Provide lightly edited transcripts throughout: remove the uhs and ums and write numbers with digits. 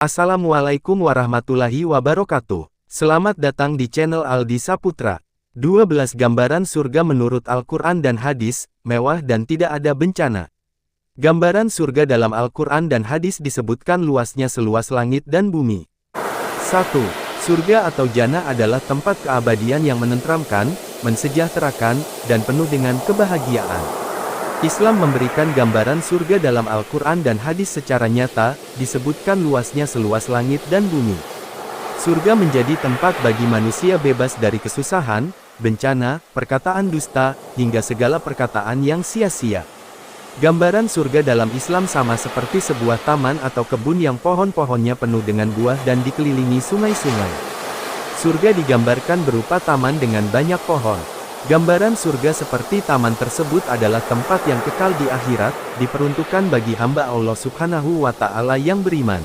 Assalamualaikum warahmatullahi wabarakatuh. Selamat datang di channel Aldi Saputra. 12 gambaran surga menurut Al-Quran dan hadis, mewah dan tidak ada bencana. Gambaran surga dalam Al-Quran dan hadis disebutkan luasnya seluas langit dan bumi. 1. Surga atau jannah adalah tempat keabadian yang menenteramkan, mensejahterakan, dan penuh dengan kebahagiaan. Islam memberikan gambaran surga dalam Al-Quran dan hadis secara nyata, disebutkan luasnya seluas langit dan bumi. Surga menjadi tempat bagi manusia bebas dari kesusahan, bencana, perkataan dusta, hingga segala perkataan yang sia-sia. Gambaran surga dalam Islam sama seperti sebuah taman atau kebun yang pohon-pohonnya penuh dengan buah dan dikelilingi sungai-sungai. Surga digambarkan berupa taman dengan banyak pohon. Gambaran surga seperti taman tersebut adalah tempat yang kekal di akhirat, diperuntukkan bagi hamba Allah Subhanahu wa Ta'ala yang beriman.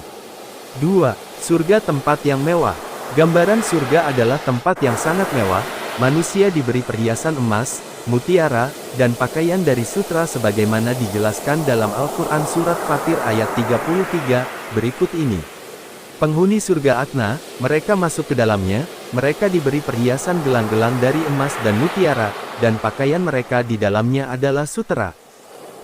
2. Surga tempat yang mewah. Gambaran surga adalah tempat yang sangat mewah, manusia diberi perhiasan emas, mutiara, dan pakaian dari sutra sebagaimana dijelaskan dalam Al-Quran Surat Fatir ayat 33, berikut ini. Penghuni surga Adna, mereka masuk ke dalamnya, mereka diberi perhiasan gelang-gelang dari emas dan mutiara, dan pakaian mereka di dalamnya adalah sutera.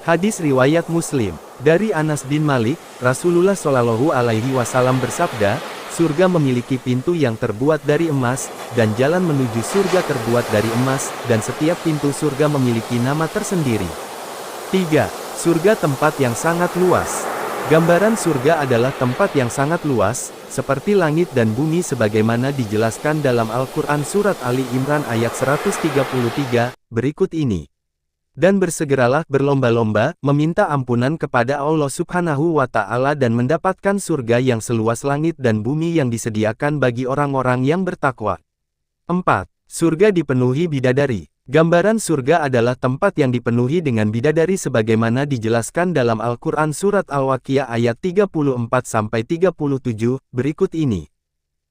Hadis riwayat Muslim, dari Anas bin Malik, Rasulullah Shallallahu Alaihi Wasallam bersabda, surga memiliki pintu yang terbuat dari emas, dan jalan menuju surga terbuat dari emas, dan setiap pintu surga memiliki nama tersendiri. 3. Surga tempat yang sangat luas. Gambaran surga adalah tempat yang sangat luas, seperti langit dan bumi sebagaimana dijelaskan dalam Al-Quran Surat Ali Imran ayat 133, berikut ini. Dan bersegeralah berlomba-lomba, meminta ampunan kepada Allah Subhanahu wa Ta'ala dan mendapatkan surga yang seluas langit dan bumi yang disediakan bagi orang-orang yang bertakwa. 4. Surga dipenuhi bidadari. Gambaran surga adalah tempat yang dipenuhi dengan bidadari sebagaimana dijelaskan dalam Al-Quran Surat Al-Waqiah ayat 34-37, berikut ini.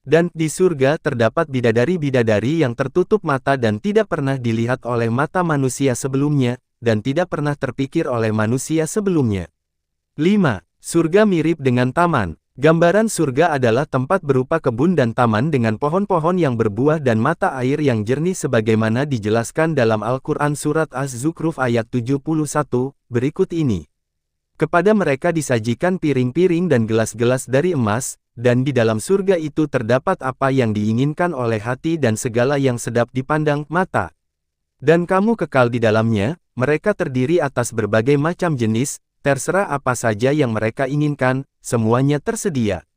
Dan di surga terdapat bidadari-bidadari yang tertutup mata dan tidak pernah dilihat oleh mata manusia sebelumnya, dan tidak pernah terpikir oleh manusia sebelumnya. 5. Surga mirip dengan taman. Gambaran surga adalah tempat berupa kebun dan taman dengan pohon-pohon yang berbuah dan mata air yang jernih sebagaimana dijelaskan dalam Al-Quran Surat Az-Zukhruf ayat 71, berikut ini. Kepada mereka disajikan piring-piring dan gelas-gelas dari emas, dan di dalam surga itu terdapat apa yang diinginkan oleh hati dan segala yang sedap dipandang mata. Dan kamu kekal di dalamnya, mereka terdiri atas berbagai macam jenis, terserah apa saja yang mereka inginkan, semuanya tersedia.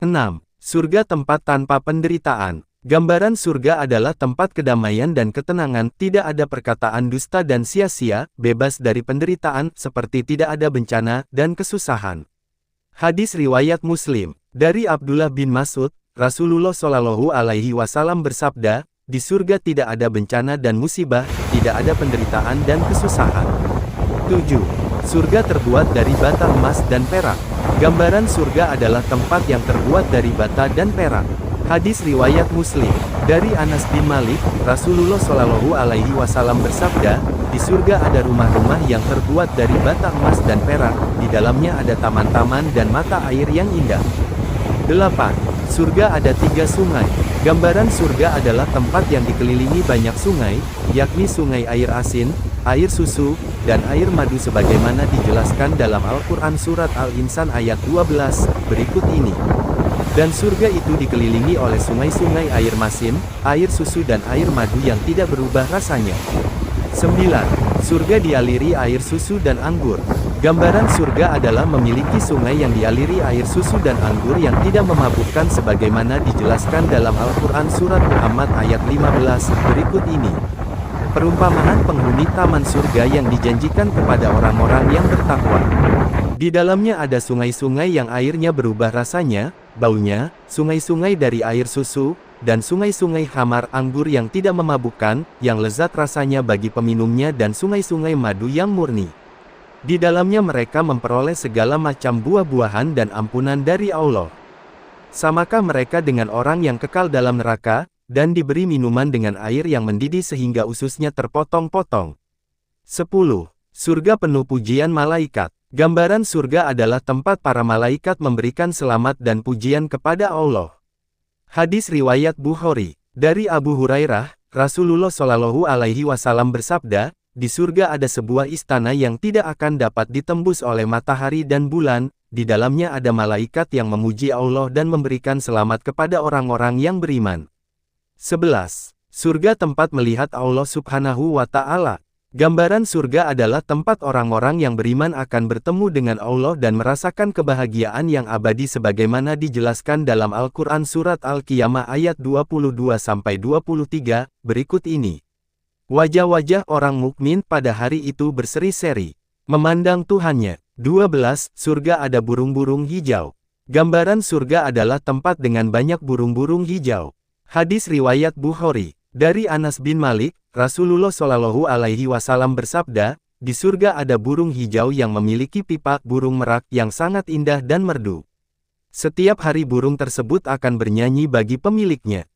6. Surga tempat tanpa penderitaan. Gambaran surga adalah tempat kedamaian dan ketenangan, tidak ada perkataan dusta dan sia-sia, bebas dari penderitaan, seperti tidak ada bencana dan kesusahan. Hadis riwayat Muslim, dari Abdullah bin Mas'ud, Rasulullah Shallallahu Alaihi Wasallam bersabda, di surga tidak ada bencana dan musibah, tidak ada penderitaan dan kesusahan. 7. Surga terbuat dari bata emas dan perak. Gambaran surga adalah tempat yang terbuat dari bata dan perak. Hadis riwayat Muslim, dari Anas bin Malik, Rasulullah Shallallahu Alaihi Wasallam bersabda, di surga ada rumah-rumah yang terbuat dari bata emas dan perak, di dalamnya ada taman-taman dan mata air yang indah. 8. Surga ada 3 sungai. Gambaran surga adalah tempat yang dikelilingi banyak sungai, yakni sungai air asin, air susu, dan air madu sebagaimana dijelaskan dalam Al-Quran Surat Al-Insan ayat 12, berikut ini. Dan surga itu dikelilingi oleh sungai-sungai air masin, air susu dan air madu yang tidak berubah rasanya. 9. Surga dialiri air susu dan anggur. Gambaran surga adalah memiliki sungai yang dialiri air susu dan anggur yang tidak memabukkan sebagaimana dijelaskan dalam Al-Quran Surat Muhammad ayat 15, berikut ini. Perumpamaan penghuni taman surga yang dijanjikan kepada orang-orang yang bertakwa. Di dalamnya ada sungai-sungai yang airnya berubah rasanya, baunya, sungai-sungai dari air susu, dan sungai-sungai khamar anggur yang tidak memabukkan, yang lezat rasanya bagi peminumnya dan sungai-sungai madu yang murni. Di dalamnya mereka memperoleh segala macam buah-buahan dan ampunan dari Allah. Samakah mereka dengan orang yang kekal dalam neraka, dan diberi minuman dengan air yang mendidih sehingga ususnya terpotong-potong? 10. Surga penuh pujian malaikat. Gambaran surga adalah tempat para malaikat memberikan selamat dan pujian kepada Allah. Hadis riwayat Bukhari. Dari Abu Hurairah, Rasulullah Shallallahu Alaihi Wasallam bersabda, di surga ada sebuah istana yang tidak akan dapat ditembus oleh matahari dan bulan, di dalamnya ada malaikat yang memuji Allah dan memberikan selamat kepada orang-orang yang beriman. 11. Surga tempat melihat Allah Subhanahu wa Ta'ala. Gambaran surga adalah tempat orang-orang yang beriman akan bertemu dengan Allah dan merasakan kebahagiaan yang abadi sebagaimana dijelaskan dalam Al-Quran Surat Al-Qiyamah ayat 22-23, berikut ini. Wajah-wajah orang mukmin pada hari itu berseri-seri, memandang Tuhannya. 12. Surga ada burung-burung hijau. Gambaran surga adalah tempat dengan banyak burung-burung hijau. Hadis riwayat Bukhari. Dari Anas bin Malik, Rasulullah Shallallahu Alaihi Wasallam bersabda, di surga ada burung hijau yang memiliki pipa burung merak yang sangat indah dan merdu. Setiap hari burung tersebut akan bernyanyi bagi pemiliknya.